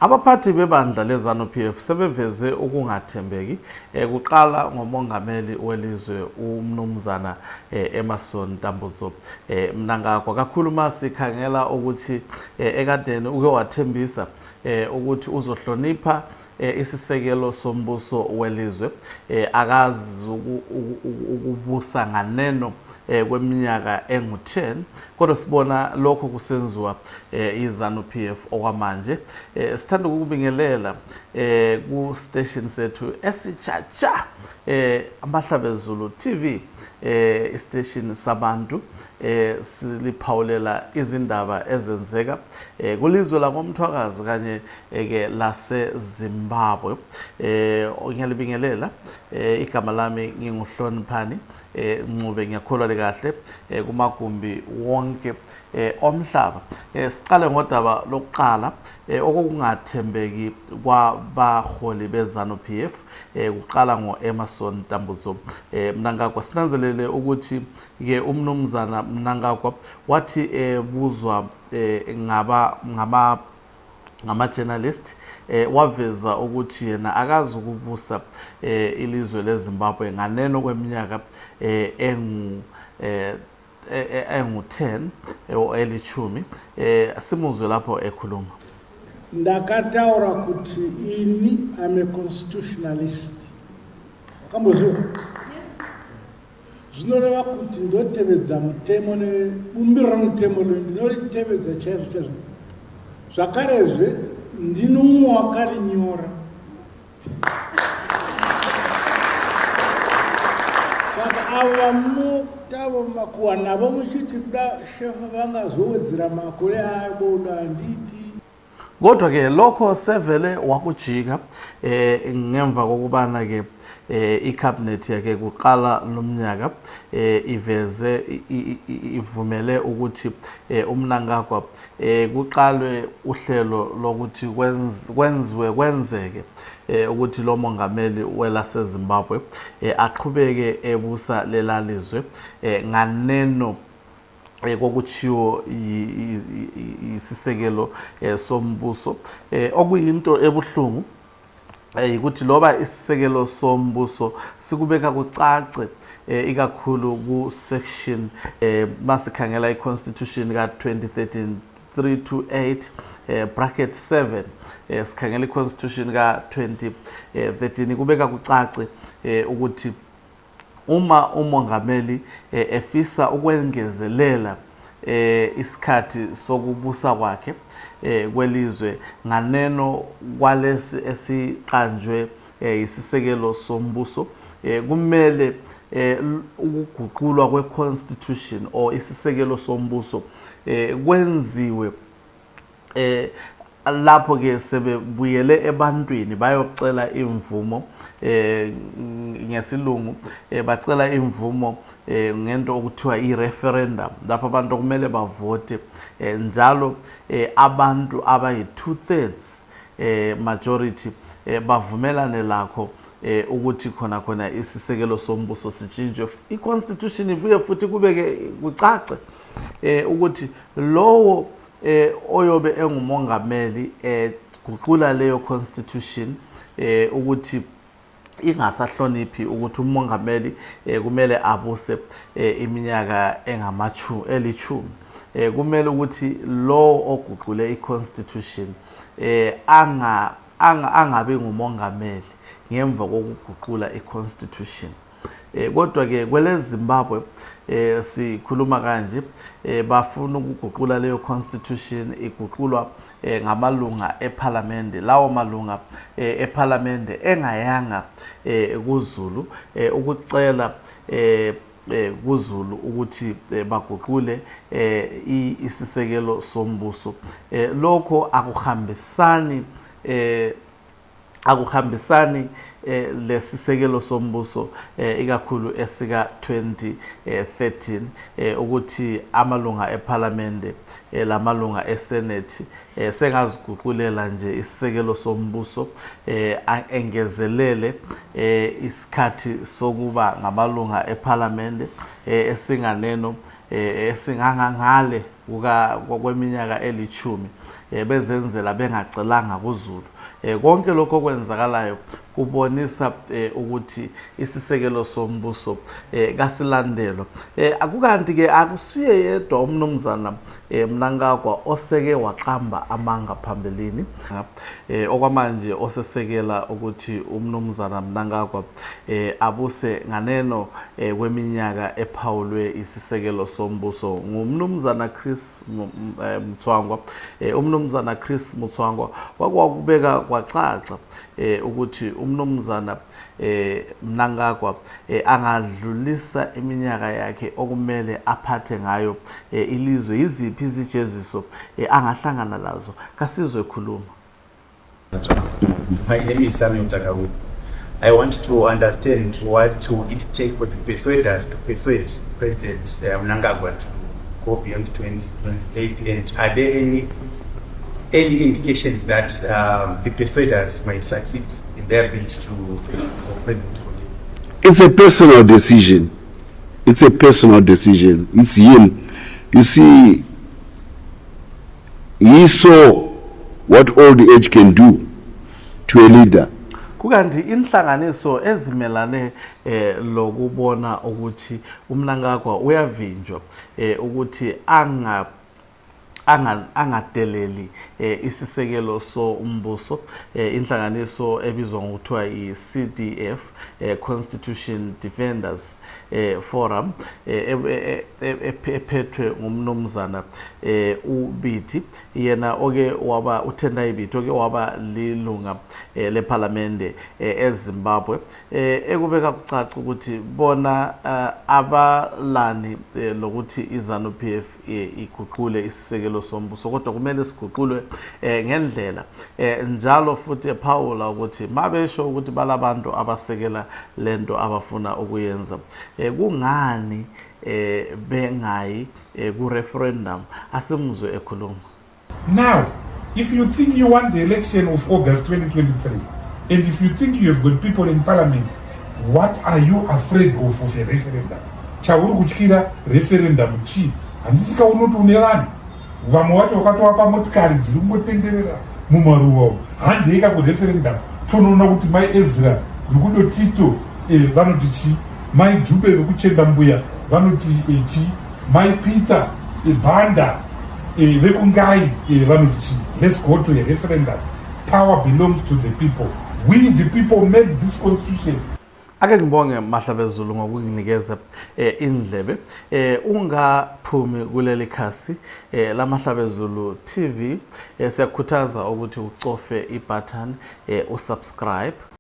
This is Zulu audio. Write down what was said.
Abaphathi bebandla leZANU-PF sebeveze ukungathembeki kuqala ngomongameli welizwe uMnumzana Emmerson Tambutso Mnangagwa, kakhulu masikhangela ukuthi ekadeni uke wathembisa ukuthi uzohlonipha isisekelo sombuso welizwe, akazi ukubusa nganeno kweminyaka engu-10, kodwa sibona lokho kusenziwa iZANU-PF okwamanje. Sithanda ukubingelela ku station sethu esichacha Amahlabezulu TV, istation sabantu siliphawulela izindaba ezenzeka kulizwe lakoMthwakazi kanye ke lase-Zimbabwe. Ngiyalibingelela, igama lami nginguHloniphani Ncube, ngiyakholwa kahle kumagumbi wonke omhlaba. Siqale ngodaba lokuqala okungathembeki kwabaholi beZANU-PF, kuqala ngo-Emmerson Tambutso Mnangagwa. Sinanzelele ukuthi ke uMnumzana Mnangagwa wathi buzwa ngama-journalist waveza ukuthi yena akazi ukubusa ilizwe leZimbabwe nganeno kweminyaka engu-10 elishumi. Simuzwe lapho ekhuluma. Ndakataura kuti ini am a constitutionalist. Wakambozviona? Zvinoreva kuti ndotevedza mutemo nebumbiro mutemo ndinolitevedza chaizvo chaizvo. Zvakarezve ndino umwe wakarinyora. Saka ava mutavo makuwa navo muchiti kuda shefa vangazowedzera makore aboda nditi. Kodwa ke lokho sevele wakujika ngemva kokubana ke icabinet yakhe kuqala lomnyaka ivumele ukuthi uMnangagwa kuqalwe uhlelo lokuthi kwenzeke ukuthi lo mongameli welaseZimbabwe aqhubeke ebusa lelalizwe nganeno kokuchiwo isisekelo sombuso, okuyinto ebuhlungu ukuthi loba isisekelo sombuso sikubeka kucace ikakhulu ku section masikhangela iconstitution ka 2013 328 bracket 7, sikhangela iconstitution ka 2013 kubeka kucace ukuthi uma umongameli efisa ukwengezelela isikhathi sokubusa kwakhe kwelizwe nganeno kwalesi esiqanjwe isisekelo sombuso, kumele ukuguqulwa kweconstitution or isisekelo sombuso kwenziwe lapho ke sebebuyele ebantwini bayocela imvumo ngesilungu, bacela imvumo ngento okuthiwa i-referendum, lapho abantu kumele bavote njalo abantu abayi 2/3 majority bavumelane lakho ukuthi khona isisekelo sombuso sitshintshwe. I-constitution ibuye futhi kubeke kucace ukuthi lowo oyobe engumongameli guqula leyo constitution ukuthi ingasahloniphi ukuthi umongameli kumele abuse iminyaka elishumi. Kumele ukuthi lo oguqule i-constitution angabe ngumongameli ngemva kokuguqula i-constitution. Kodwa ke kweleZimbabwe sikhuluma kanje, bafuna ukuguqula leyo constitution iguqulwa ngamalunga eParliament, lawo malunga eParliament engayanga kuZulu ukucela kuZulu ukuthi baguqule isisekelo sombuso. Lokho akuhambisani lesisekelo sombuso ikakhulu esika 2013 ukuthi amalunga eParliament lamalunga eSenate sengaziguqulela nje isisekelo sombuso engezelele isikhathi sokuba ngamalunga eParliament esinganeno esingangangale kweminyaka elishumi. bezenzela bengacelanga kuZulu. Konke lokho okwenzakalayo kubonisa ukuthi isisekelo sombuso kasilandelo. Akukanti ke akusiye yedwa umnumzana Mnangagwa oseke waqamba amanga phambilini, okwamanje osesekela ukuthi umnumzana Mnangagwa abuse nganeno kweminyaka ephawulwe isisekelo sombuso ngumnumzana Chris Mutswangwa. Umnumzana Chris Mutswangwa wakwakubeka kwacaca ukuthi umnumzana Mnangagwa angadlulisa iminyaka yakhe okumele aphathe ngayo ilizwe. Iziphi izijeziso angahlangana lazo? Kasizwe khuluma. My name is Samuel Takawu. I want to understand what will it take for the persuaders to persuade President Mnangagwa to go beyond 2028, and are there any indications that the persuaders might succeed in their bid for President? It's a personal decision. It's a personal decision. It's him. You see, he saw what old age can do to a leader. Kukanti inhlanganiso ezimelane lokubona ukuthi uMnangagwa uyavinjwa ukuthi angadeleli isisekelo sombuso, inhlanganiso ebizwa ngokuthiwa i-CDF, Constitution Defenders Forum, ephethwe ngumnumzana uBiti, yena oke waba uTendai Biti oke waba lilunga leParliamente eZimbabwe, ekubeka kucaca ukuthi bona abalani lokuthi iZANU-PF iguqule isisekelo sombuso, kodwa kumele siguqulwe ngendlela njalo futhi ephawula ukuthi mabesho ukuthi balabantu abasekela lento abafuna ukuyenza, kungani bengayi ku referendum? Asimuzwe ekhuluma. Now, if you think you want the election of August 2023, and if you think you have got people in parliament, what are you afraid of a referendum? Chauri kuchikira referendum chi handitsika unoti une vanhu vamwe vacho vakatova motikari dziri kungotenderera mumaruwa handika kureferendum. Tonoona kuti mai Ezra vekudo Tito vanoti chi, mai Dube vekuchenda mbuya vanoti chi, mai Peter Banda vekungai vanoti chi. Let's go to a referendum. Power belongs to the people. We the people made this constitution. Ake ngibonge Mahlabezulu ngokunginikeza indlebe. Ungaphumi kuleli khasi la Mahlabezulu TV, siyakhuthaza ukuthi ucofe ibutton usubscribe.